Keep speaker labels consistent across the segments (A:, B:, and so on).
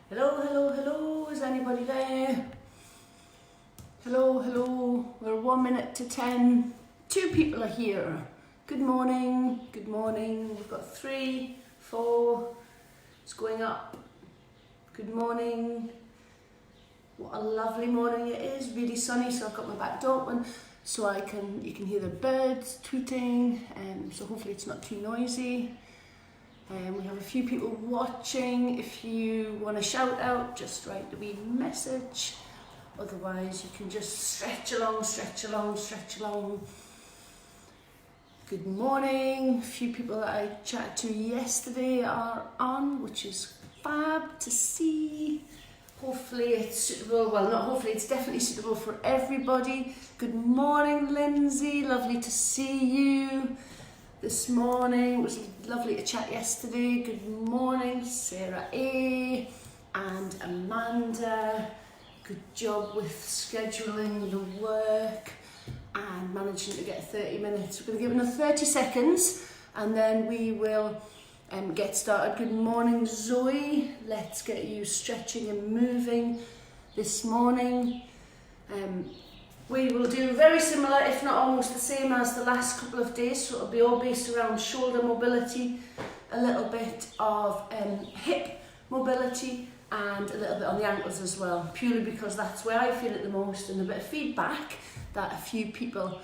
A: Hello, hello, hello, is anybody there? Hello, hello, we're 1 minute to 10. 2 people are here. Good morning, good morning. We've got 3, 4, it's going up. Good morning. What a lovely morning it is, really sunny, so I've got my back door open so you can hear the birds tweeting, so hopefully it's not too noisy. We have a few people watching. If you want to shout out, just write the wee message. Otherwise, you can just stretch along, stretch along, stretch along. Good morning. A few people that I chatted to yesterday are on, which is fab to see. Hopefully it's suitable, well not hopefully, it's definitely suitable for everybody. Good morning, Lindsay. Lovely to see you this morning. It was lovely to chat yesterday. Good morning, Sarah A. and Amanda. Good job with scheduling the work and managing to get 30 minutes. We're going to give another 30 seconds and then we will get started. Good morning, Zoe. Let's get you stretching and moving this morning. We will do very similar, if not almost the same as the last couple of days. So it'll be all based around shoulder mobility, a little bit of hip mobility, and a little bit on the ankles as well, purely because that's where I feel it the most, and a bit of feedback that a few people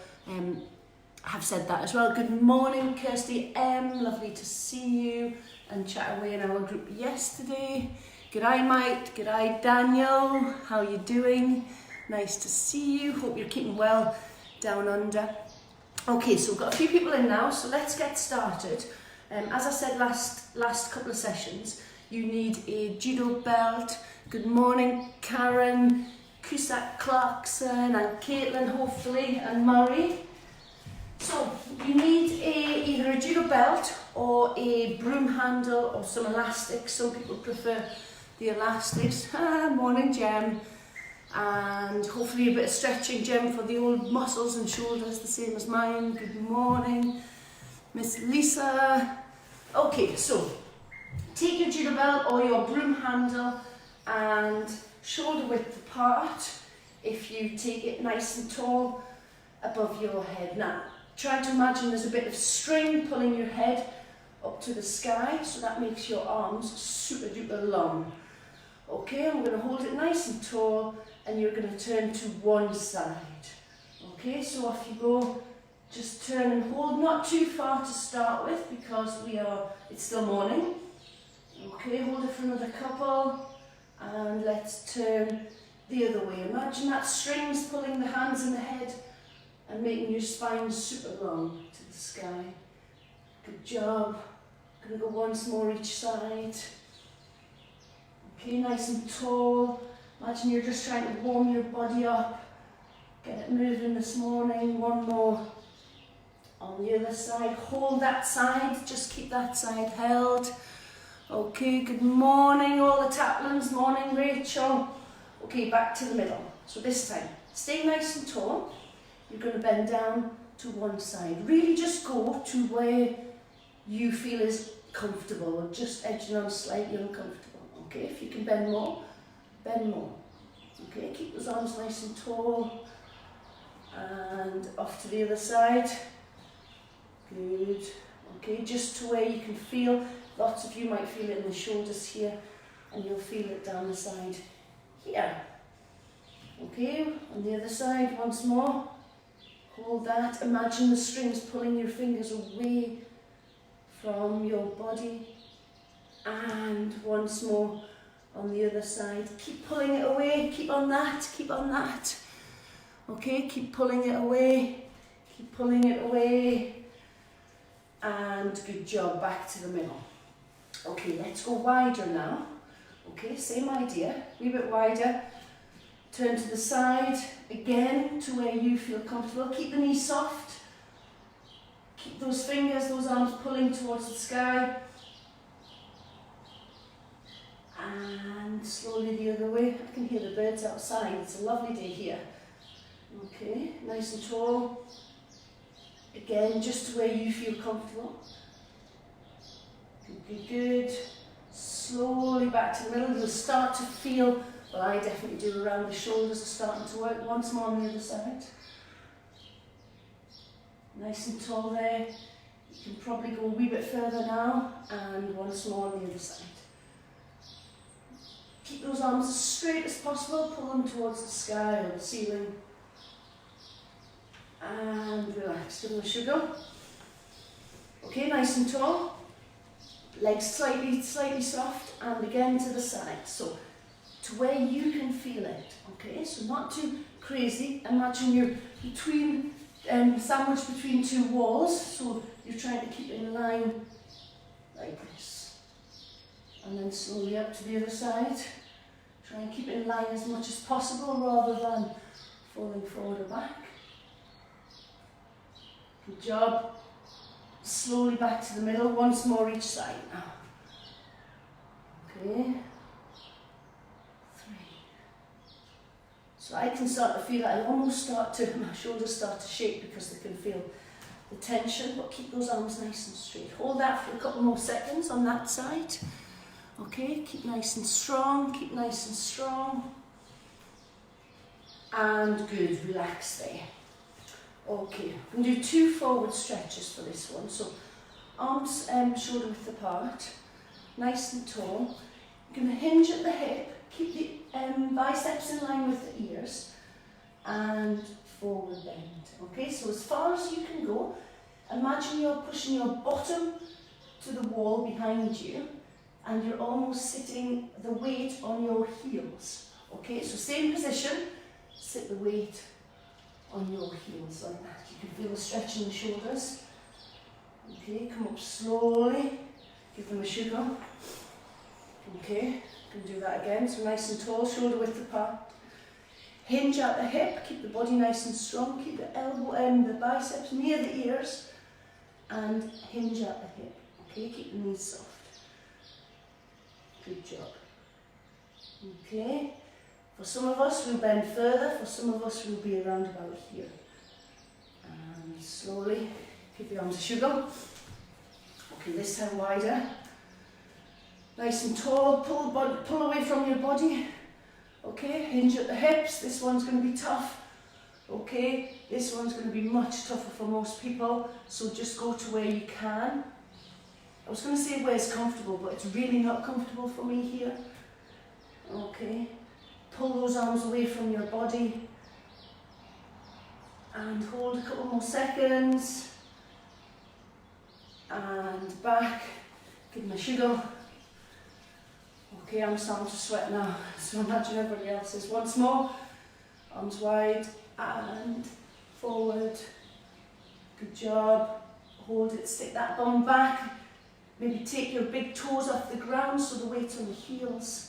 A: have said that as well. Good morning, Kirsty M. Lovely to see you and chat away in our group yesterday. G'day, Mike. G'day, Daniel. How are you doing? Nice to see you. Hope you're keeping well down under. Okay, so we've got a few people in now, so let's get started. As I said last couple of sessions, you need a judo belt. Good morning, Karen, Cusack Clarkson, and Caitlin, hopefully, and Murray. So you need either a judo belt or a broom handle or some elastics. Some people prefer the elastics. Morning, Jem. And hopefully a bit of stretching, Jem, for the old muscles and shoulders, the same as mine. Good morning, Miss Lisa. Okay, so take your judo belt or your broom handle and shoulder width apart. If you take it nice and tall above your head. Now, try to imagine there's a bit of string pulling your head up to the sky, so that makes your arms super duper long. Okay, I'm going to hold it nice and tall, and you're going to turn to one side. Okay, so off you go. Just turn and hold, not too far to start with because it's still morning. Okay, hold it for another couple, and let's turn the other way. Imagine that string's pulling the hands and the head and making your spine super long to the sky. Good job. Gonna go once more each side. Okay, nice and tall. Imagine you're just trying to warm your body up. Get it moving this morning. One more on the other side. Hold that side, just keep that side held. Okay, good morning all the Taplins. Morning, Rachel. Okay, back to the middle. So this time, stay nice and tall. You're going to bend down to one side. Really just go to where you feel is comfortable, or just edging on slightly uncomfortable. Okay, if you can bend more, bend more. Okay, keep those arms nice and tall. And off to the other side. Good. Okay, just to where you can feel. Lots of you might feel it in the shoulders here, and you'll feel it down the side here. Okay, on the other side, once more. Hold that. Imagine the strings pulling your fingers away from your body. And once more on the other side. Keep pulling it away. Keep on that. Keep on that. Okay, keep pulling it away. Keep pulling it away. And good job. Back to the middle. Okay, let's go wider now. Okay, same idea. A wee bit wider. Turn to the side. Again, to where you feel comfortable. Keep the knees soft. Keep those fingers, those arms pulling towards the sky. And slowly the other way. I can hear the birds outside. It's a lovely day here. Okay, nice and tall. Again, just to where you feel comfortable. Good, good, good. Slowly back to the middle. You'll start to feel, well, I definitely do, around the shoulders are starting to work. Once more on the other side. Nice and tall there. You can probably go a wee bit further now. And once more on the other side. Keep those arms as straight as possible. Pull them towards the sky or the ceiling. And relax. Give them a sugar. Okay, nice and tall. Legs slightly soft, and again to the side. So to where you can feel it. Okay, so not too crazy. Imagine you're between sandwiched between two walls. So you're trying to keep it in line like this. And then slowly up to the other side. Try and keep it in line as much as possible rather than falling forward or back. Good job. Slowly back to the middle, once more each side now. Okay. 3. So I can start to feel it. I almost start to, my shoulders start to shake because they can feel the tension, but keep those arms nice and straight. Hold that for a couple more seconds on that side. Okay, keep nice and strong, keep nice and strong. And good, relax there. Okay, we're going to do 2 forward stretches for this one. So arms shoulder width apart, nice and tall. You're going to hinge at the hip, keep the biceps in line with the ears, and forward bend. Okay, so as far as you can go, imagine you're pushing your bottom to the wall behind you, and you're almost sitting the weight on your heels. Okay, so same position, sit the weight on your heels like that. You can feel the stretch in the shoulders. Okay, come up slowly, give them a sugar. Okay, you can do that again. So nice and tall, shoulder width apart. Hinge at the hip, keep the body nice and strong, keep the elbow and the biceps near the ears, and hinge at the hip. Okay, keep the knees soft. Good job. Okay. For some of us, we'll bend further. For some of us, we'll be around about here. And slowly, keep your arms a sugar. Okay, this time wider. Nice and tall. Pull away from your body. Okay, hinge at the hips. This one's going to be tough. Okay, this one's going to be much tougher for most people. So just go to where you can. I was going to say where it's comfortable, but it's really not comfortable for me here. Okay. Pull those arms away from your body and hold a couple more seconds and back, give them a sugar. Okay, I'm starting to sweat now, so imagine everybody else is. Once more, arms wide and forward. Good job. Hold it, stick that bum back. Maybe take your big toes off the ground so the weight's on the heels.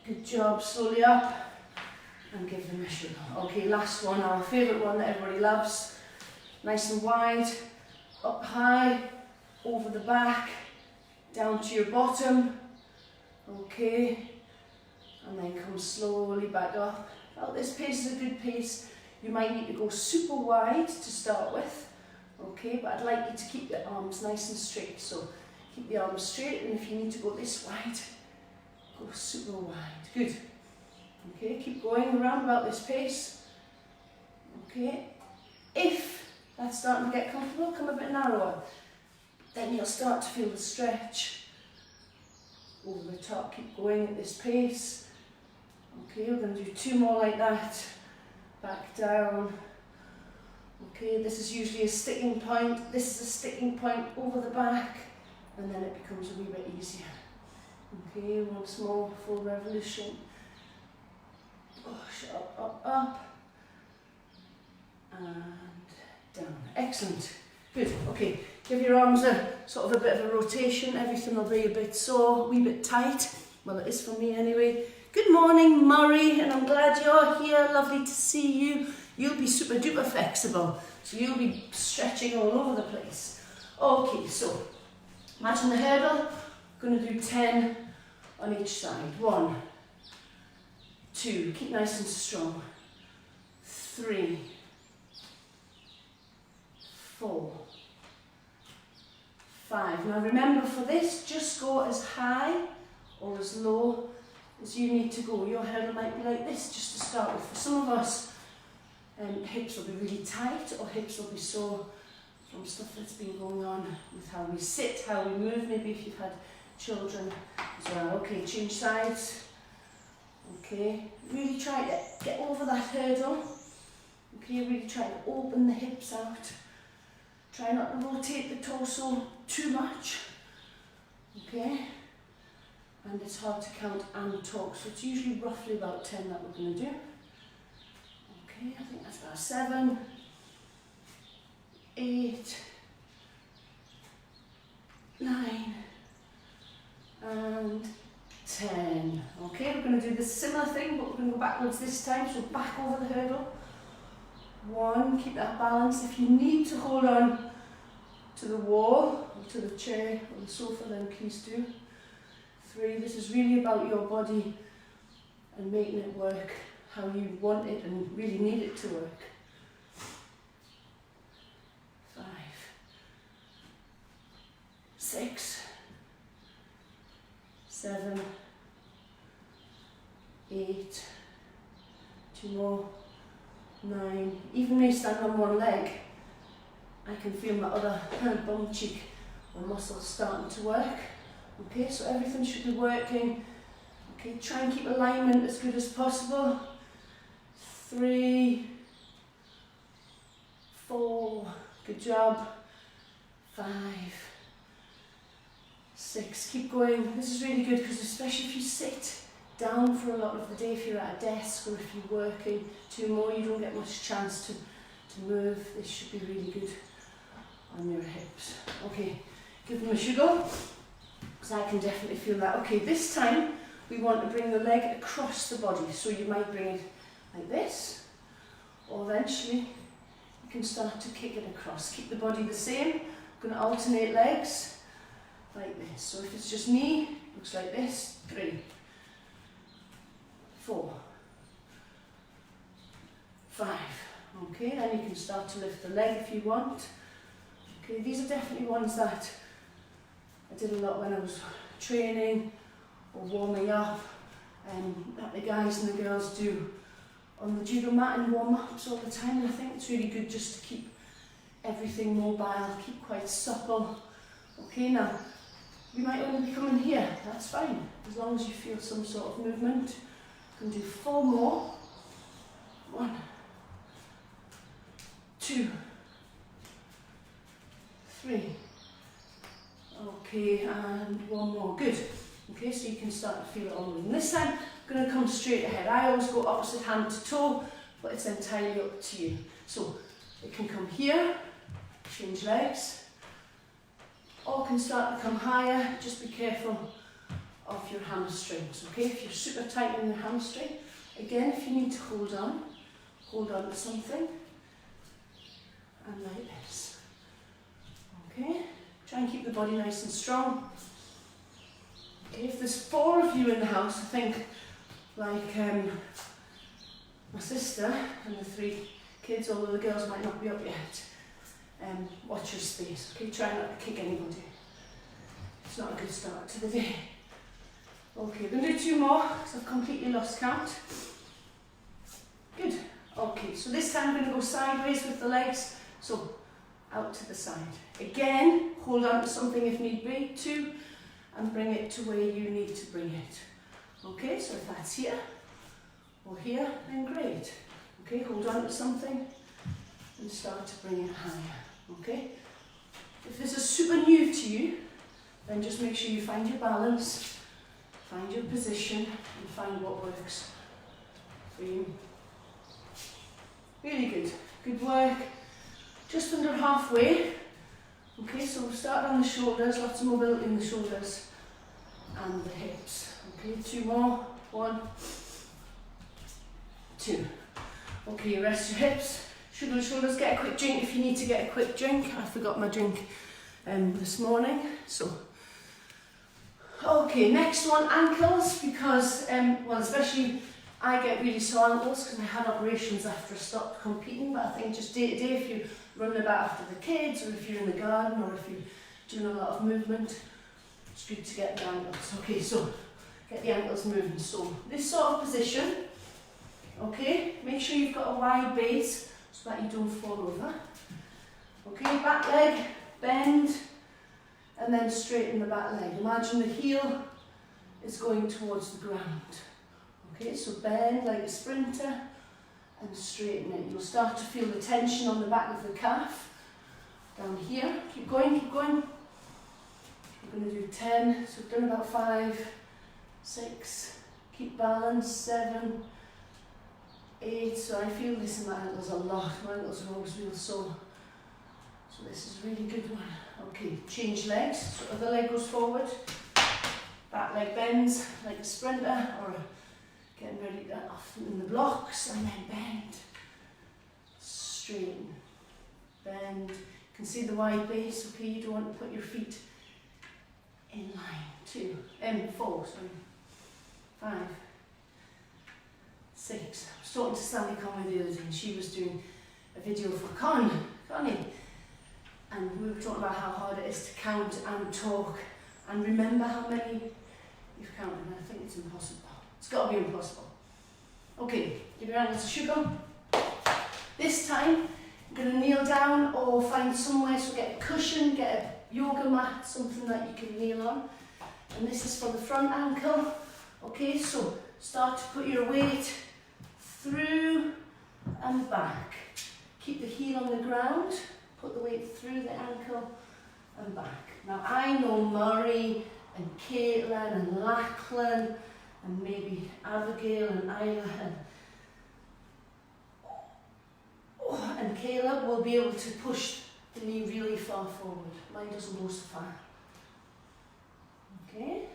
A: Good job, slowly up and give them a sugar. Okay, last one, our favourite one that everybody loves. Nice and wide, up high, over the back, down to your bottom. Okay, and then come slowly back up. Well, this pace is a good pace. You might need to go super wide to start with. Okay, but I'd like you to keep the arms nice and straight. So keep the arms straight, and if you need to go this wide, go super wide. Good. Okay, keep going around about this pace. Okay. If that's starting to get comfortable, come a bit narrower. Then you'll start to feel the stretch over the top. Keep going at this pace. Okay, we're going to do 2 more like that. Back down. Okay, this is usually a sticking point. This is a sticking point over the back, and then it becomes a wee bit easier. Okay, once more, full revolution. Push up, and down. Excellent. Good. Okay, give your arms a sort of a bit of a rotation. Everything will be a bit sore, a wee bit tight. Well, it is for me anyway. Good morning, Murray, and I'm glad you're here. Lovely to see you. You'll be super duper flexible, so you'll be stretching all over the place. Okay, so imagine the hurdle. Going to do 10 on each side. 1, 2, keep nice and strong. 3, 4, 5. Now remember, for this, just go as high or as low as you need to go. Your hurdle might be like this just to start with. For some of us, hips will be really tight, or hips will be sore from stuff that's been going on with how we sit, how we move, maybe if you've had children as well. Okay, change sides. Okay, really try to get over that hurdle. Okay, really try to open the hips out. Try not to rotate the torso too much. Okay, and it's hard to count and talk, so it's usually roughly about 10 that we're going to do. Okay, I think that's about 7, 8, 9, and 10. Okay, we're going to do the similar thing, but we're going to go backwards this time, so back over the hurdle. 1, keep that balance. If you need to hold on to the wall, or to the chair, or the sofa, then please do. 3, this is really about your body and making it work how you want it and really need it to work. 5, 6, 7, 8, 2 more, 9. Even me stand on one leg, I can feel my other bum cheek or muscles starting to work. Okay, so everything should be working. Okay, try and keep alignment as good as possible. 3, 4, good job. 5, 6, keep going. This is really good because especially if you sit down for a lot of the day, if you're at a desk or if you're working, 2 more, you don't get much chance to move. This should be really good on your hips. Okay, give them a sugar, because I can definitely feel that. Okay, this time we want to bring the leg across the body, so you might bring it like this, or eventually you can start to kick it across. Keep the body the same. I'm going to alternate legs like this. So if it's just knee, looks like this. 3, 4, 5. Okay, then you can start to lift the leg if you want. Okay, these are definitely ones that I did a lot when I was training or warming up, and that the guys and the girls do on the judo mat and warm-ups all the time. And I think it's really good just to keep everything mobile, keep quite supple. Okay, now you might only be coming here, that's fine, as long as you feel some sort of movement. You can do 4 more. 1, 2, 3. Okay, and 1 more. Good. Okay, so you can start to feel it all moving. This time, I'm going to come straight ahead. I always go opposite hand to toe, but it's entirely up to you. So it can come here, change legs, or can start to come higher. Just be careful of your hamstrings. Okay, if you're super tight in the hamstring, again, if you need to hold on to something, and like this. Okay, try and keep the body nice and strong. Okay, if there's 4 of you in the house, I think, like my sister and the 3 kids, although the girls might not be up yet, watch your space. Okay, try not to kick anybody. It's not a good start to the day. Okay, we're going to do 2 more because I've completely lost count. Good. Okay, so this time I'm going to go sideways with the legs. So, out to the side. Again, hold on to something if need be. 2, and bring it to where you need to bring it. Okay, so if that's here or here, then great. Okay, hold on to something and start to bring it higher. Okay? If this is super new to you, then just make sure you find your balance, find your position, and find what works for you. Really good. Good work. Just under halfway. Okay, so we'll start on the shoulders, lots of mobility in the shoulders and the hips. Okay, 2 more. 1, 2. Okay, rest your hips, shoulders, get a quick drink if you need to get a quick drink. I forgot my drink this morning, so Okay, next one, ankles, because, well, especially I get really sore ankles because I had operations after I stopped competing, but I think just day to day, if you're running about after the kids, or if you're in the garden, or if you're doing a lot of movement, it's good to get the ankles. Okay, so get the ankles moving. So this sort of position, okay, make sure you've got a wide base so that you don't fall over. Okay, back leg, bend, and then straighten the back leg. Imagine the heel is going towards the ground. Okay, so bend like a sprinter and straighten it. You'll start to feel the tension on the back of the calf. Down here, keep going, keep going. We're going to do 10, so we've done about 5, 6, keep balance, 7, 8. So I feel this in my ankles a lot. My ankles are always real sore. So this is a really good one. Okay, change legs. So other leg goes forward. Back leg bends like a sprinter or getting ready to often in the blocks, and then bend. Straighten. Bend. You can see the wide base, okay? You don't want to put your feet in line. 4, sorry. 5, 6. I was talking to Sally Conway the other day, and she was doing a video for Connie. And we were talking about how hard it is to count and talk and remember how many you've counted, and I think it's impossible. It's got to be impossible. Okay, give your ankles a sugar. This time, you're going to kneel down or find somewhere, so get a cushion, get a yoga mat, something that you can kneel on. And this is for the front ankle. Okay, so start to put your weight through and back. Keep the heel on the ground. Put the weight through the ankle and back. Now I know Murray and Caitlin and Lachlan and maybe Abigail and Isla and Caleb will be able to push the knee really far forward. Mine doesn't go so far. Okay?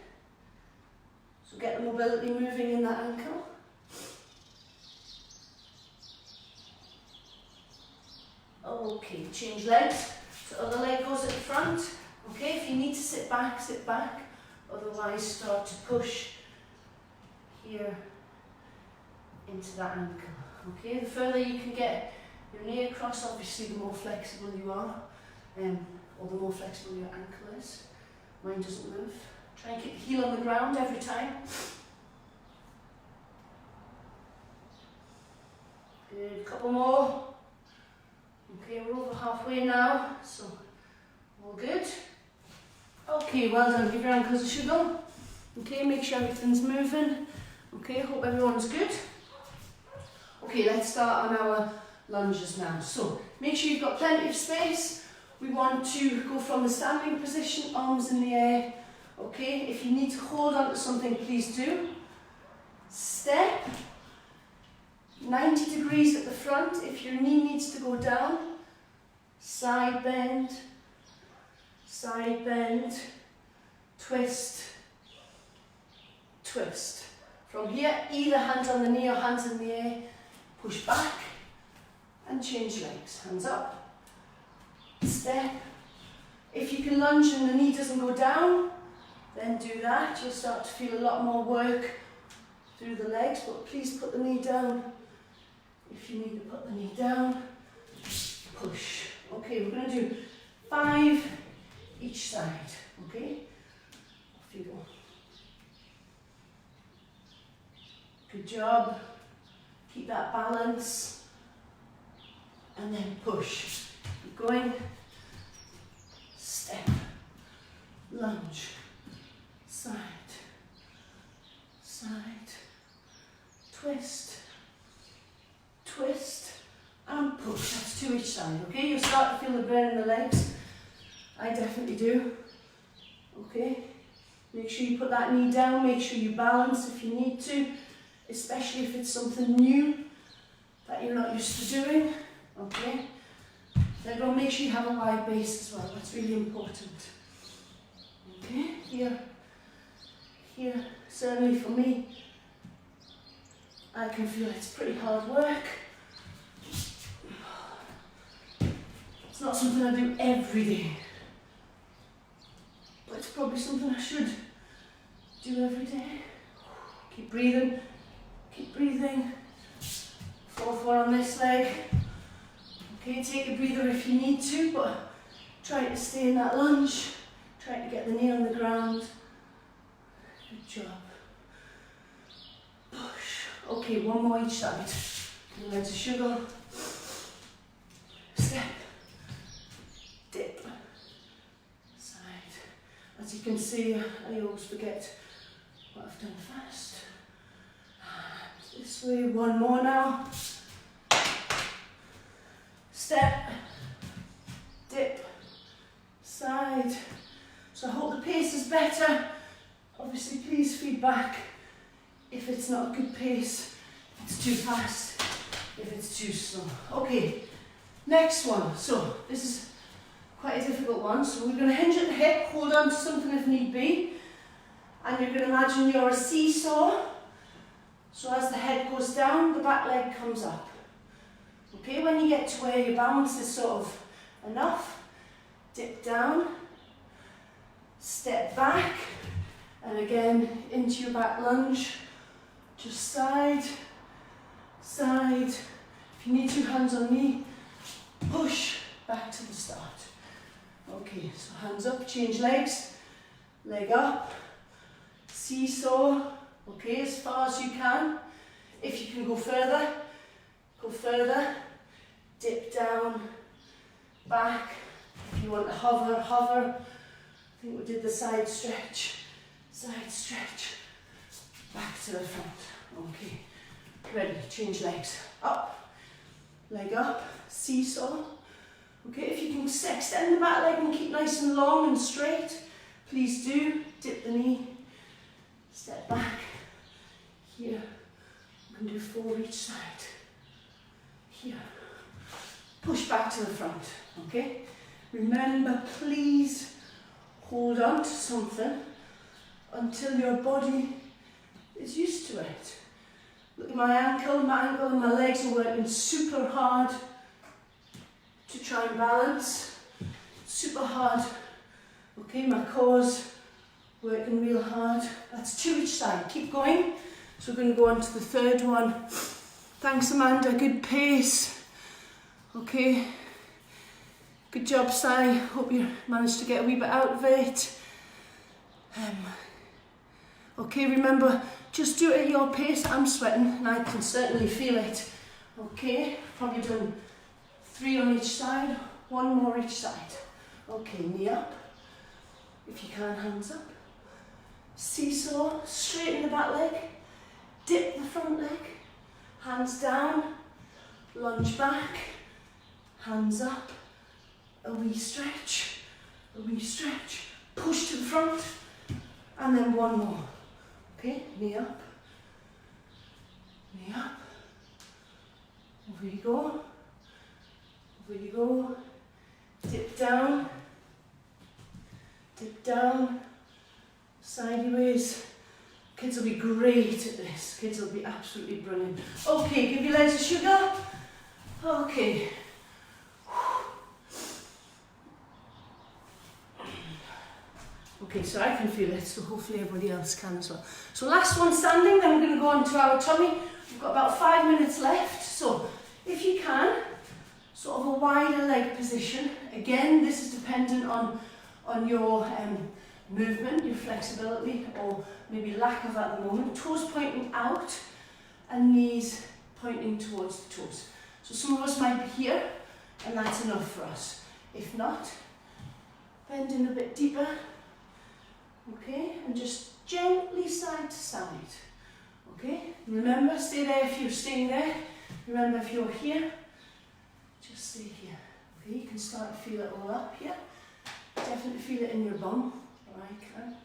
A: So get the mobility moving in that ankle. Okay, change legs. So other leg goes at the front. Okay, if you need to sit back, sit back. Otherwise, start to push here into that ankle. Okay, the further you can get your knee across, obviously the more flexible you are, or the more flexible your ankle is. Mine doesn't move. Try and keep the heel on the ground every time. Good, couple more. Okay, we're over halfway now, so all good. Okay, well done. Give your ankles a sugar. Okay, make sure everything's moving. Okay, hope everyone's good. Okay, let's start on our lunges now. So, make sure you've got plenty of space. We want to go from the standing position, arms in the air. Okay, if you need to hold on to something, please do. Step. 90 degrees at the front. If your knee needs to go down, side bend, twist, twist. From here, either hands on the knee or hands in the air, push back and change legs. Hands up, step. If you can lunge and the knee doesn't go down, then do that. You'll start to feel a lot more work through the legs, but please put the knee down. If you need to put the knee down, push. Okay, we're going to do 5 each side. Okay, off you go. Good job. Keep that balance. And then push. Keep going. Step. Lunge. Side. Side. Twist. Twist. And push. That's 2 each side. Okay, you'll start to feel the burn in the legs. I definitely do. Okay. Make sure you put that knee down. Make sure you balance if you need to. Especially if it's something new that you're not used to doing. Okay. Then go make sure you have a wide base as well. That's really important. Okay. Here. Here. Certainly for me, I can feel it's pretty hard work. It's not something I do every day. But it's probably something I should do every day. Keep breathing, keep breathing. Fourth one on this leg. Okay, take a breather if you need to, but try to stay in that lunge. Try to get the knee on the ground. Good job. Push. Okay, one more each side. Legs of sugar. Step. Dip. Side. As you can see, I always forget what I've done first. This way, one more now. Step. Dip. Side. So I hope the pace is better. Obviously, please feedback if it's not a good pace, if it's too fast, if it's too slow. Okay, next one. So this is quite a difficult one. So we're going to hinge at the hip, hold on to something if need be, and you're going to imagine you're a seesaw. So as the head goes down, the back leg comes up. Okay, when you get to where your balance is sort of enough, dip down, step back, and again into your back lunge. Just side, side. If you need two hands on knee, push back to the start. Okay, so hands up, change legs, leg up, seesaw. Okay, as far as you can. If you can go further, dip down, back. If you want to hover, hover. I think we did the side stretch, back to the front. Okay, ready, change legs. Up, leg up, seesaw. Okay, if you can extend the back leg and keep nice and long and straight, please do. Dip the knee, step back. Here, you can do 4 each side. Here, push back to the front, okay? Remember, please hold on to something until your body is used to it. Look at my ankle and my legs are working super hard to try and balance. Super hard. Okay, my core's working real hard. That's 2 each side. Keep going. So we're going to go on to the third one. Thanks, Amanda. Good pace. Okay. Good job, Si. Hope you managed to get a wee bit out of it. Okay, remember, just do it at your pace. I'm sweating and I can certainly feel it. Okay, probably done 3 on each side, 1 more each side. Okay, knee up. If you can, hands up. Seesaw, straighten the back leg. Dip the front leg. Hands down. Lunge back. Hands up. A wee stretch. Push to the front. And then 1 more. Okay, knee up. Knee up. Over you go. Over you go. Dip down. Dip down. Sideways. Kids will be great at this. Kids will be absolutely brilliant. Okay, give your legs a sugar. Okay. Okay, so I can feel it, so hopefully everybody else can as well. So last one standing, then we're going to go on to our tummy. We've got about 5 minutes left. So if you can, sort of a wider leg position. Again, this is dependent on your movement, your flexibility, or maybe lack of at the moment. Toes pointing out and knees pointing towards the toes. So some of us might be here, and that's enough for us. If not, bend in a bit deeper. Okay, and just gently side to side. Okay, remember, stay there if you're staying there. Remember, if you're here, just stay here. Okay, you can start to feel it all up here. Definitely feel it in your bum, or I can.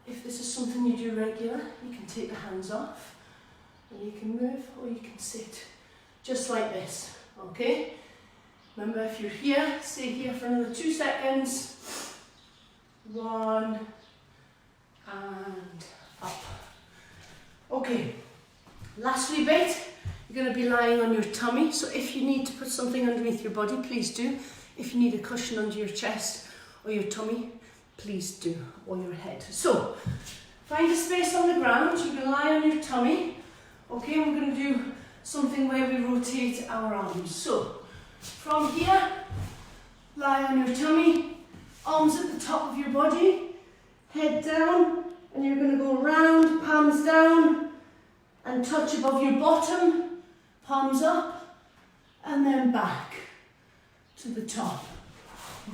A: If this is something you do regular, you can take the hands off, and you can move, or you can sit, just like this. Okay, remember, if you're here, stay here for another 2 seconds. 1 and up. Okay, last wee bit, you're going to be lying on your tummy, so if you need to put something underneath your body, please do. If you need a cushion under your chest or your tummy, please do, or your head. So, find a space on the ground. You can lie on your tummy. Okay, we're going to do something where we rotate our arms. So, from here, lie on your tummy, arms at the top of your body, head down, and you're going to go round, palms down, and touch above your bottom, palms up, and then back to the top.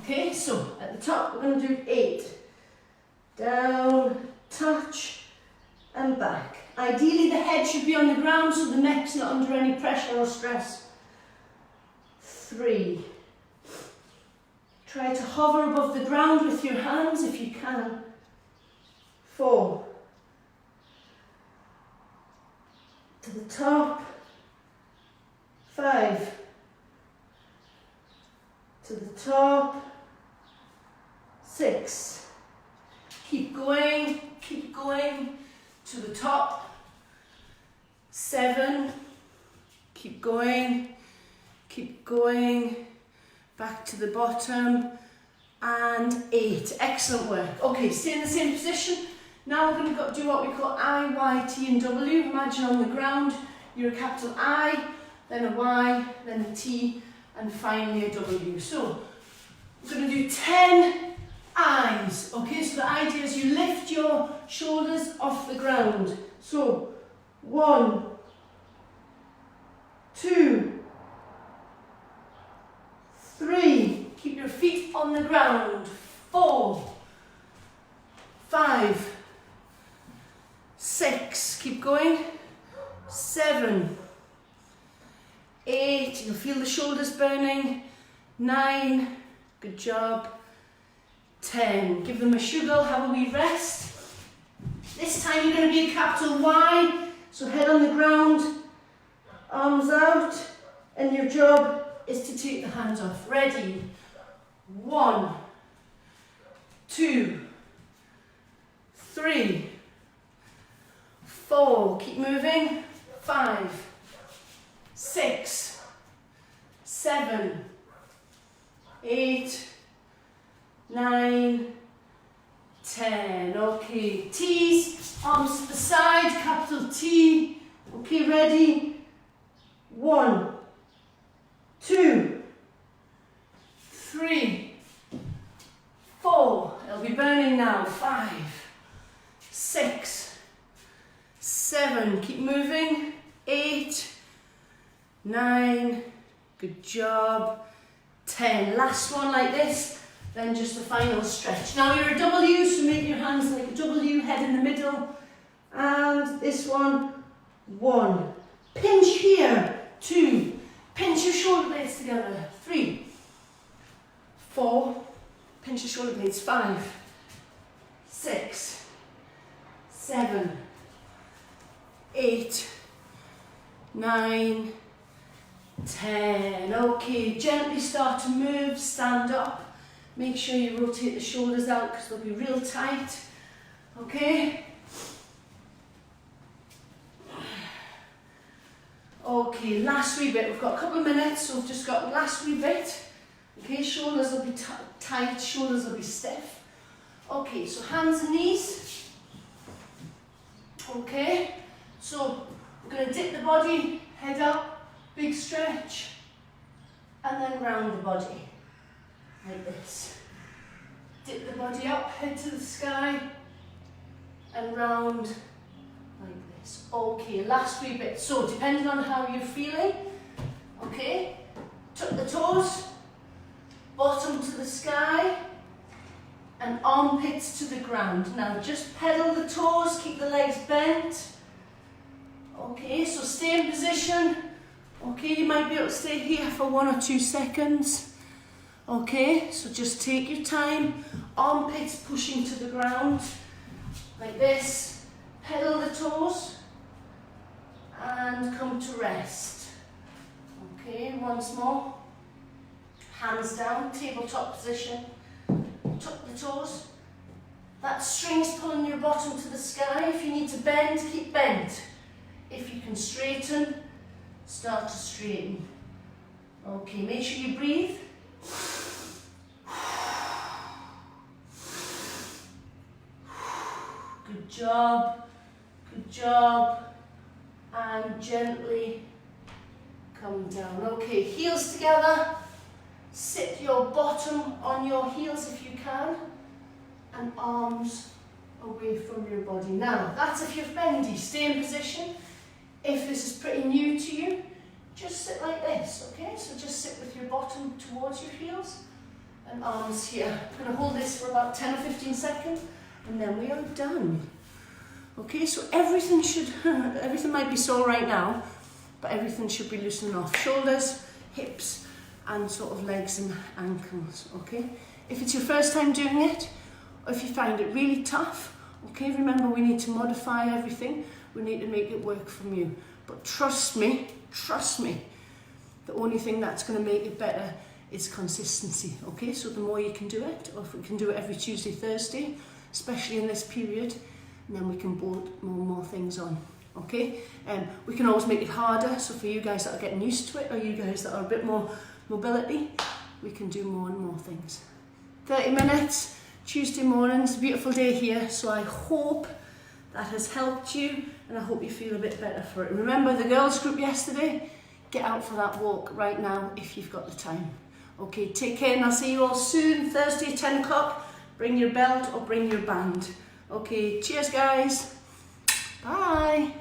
A: Okay, so at the top we're going to do 8. Down, touch, and back. Ideally the head should be on the ground so the neck's not under any pressure or stress. 3. Try to hover above the ground with your hands if you can. 4. To the top. 5. To the top. 6. Keep going to the top. 7. Keep going, back to the bottom. And 8. Excellent work. Okay, stay in the same position. Now we're going to do what we call I, Y, T and W. Imagine on the ground you're a capital I, then a Y, then a T, and finally a W. So we're going to do 10 I's. Okay, so the idea is you lift your shoulders off the ground. So 1, 2, 3. Keep your feet on the ground. 4, 5, 6. Keep going. 7, 8. You'll feel the shoulders burning. 9. Good job. 10. Give them a sugar, have a wee rest. This time you're going to be a capital Y. So head on the ground, arms out, and your job is to take the hands off. Ready? 1, 2, 3, 4. Keep moving. 5, 6, 7, 8, 9, 10. Okay, T's, arms to the side, capital T. Okay, ready? 1, 2, 3, 4. It'll be burning now. 5, 6, 7. Keep moving. 8, 9. Good job. 10. Last one like this. Then just a final stretch. Now you're a W, so make your hands like a W, head in the middle. And this one, 1. Pinch here, 2. Pinch your shoulder blades together, 3, 4. Pinch your shoulder blades, 5, 6, 7, 8, 9, 10. Okay, gently start to move, stand up. Make sure you rotate the shoulders out because they'll be real tight. Okay? Okay, last wee bit. We've got a couple of minutes, so we've just got last wee bit. Okay, shoulders will be tight, shoulders will be stiff. Okay, so hands and knees. Okay, so we're going to dip the body, head up, big stretch, and then round the body. Like this. Dip the body up, head to the sky, and round like this. Okay, last wee bit. So, depending on how you're feeling, okay, tuck the toes, bottom to the sky, and armpits to the ground. Now, just pedal the toes, keep the legs bent. Okay, so stay in position. Okay, you might be able to stay here for 1 or 2 seconds. Okay, so just take your time, armpits pushing to the ground, like this, pedal the toes, and come to rest. Okay, once more, hands down, tabletop position, tuck the toes, that string's pulling your bottom to the sky. If you need to bend, keep bent. If you can straighten, start to straighten. Okay, make sure you breathe. job, good job. And gently come down. Okay, heels together. Sit your bottom on your heels if you can. And arms away from your body. Now, that's if you're bendy. Stay in position. If this is pretty new to you, just sit like this, okay? So just sit with your bottom towards your heels and arms here. I'm going to hold this for about 10 or 15 seconds and then we are done. Okay, so everything might be sore right now, but everything should be loosening off. Shoulders, hips, and sort of legs and ankles, okay? If it's your first time doing it, or if you find it really tough, okay, remember we need to modify everything. We need to make it work from you. But trust me, the only thing that's going to make it better is consistency, okay? So the more you can do it, or if we can do it every Tuesday, Thursday, especially in this period, and then we can bolt more things on, okay? We can always make it harder, so for you guys that are getting used to it, or you guys that are a bit more mobility, we can do more and more things. 30 minutes, Tuesday mornings, a beautiful day here, so I hope that has helped you, and I hope you feel a bit better for it. Remember the girls group yesterday? Get out for that walk right now if you've got the time. Okay, take care and I'll see you all soon, Thursday, 10 o'clock. Bring your belt or bring your band. Okay, cheers guys. Bye.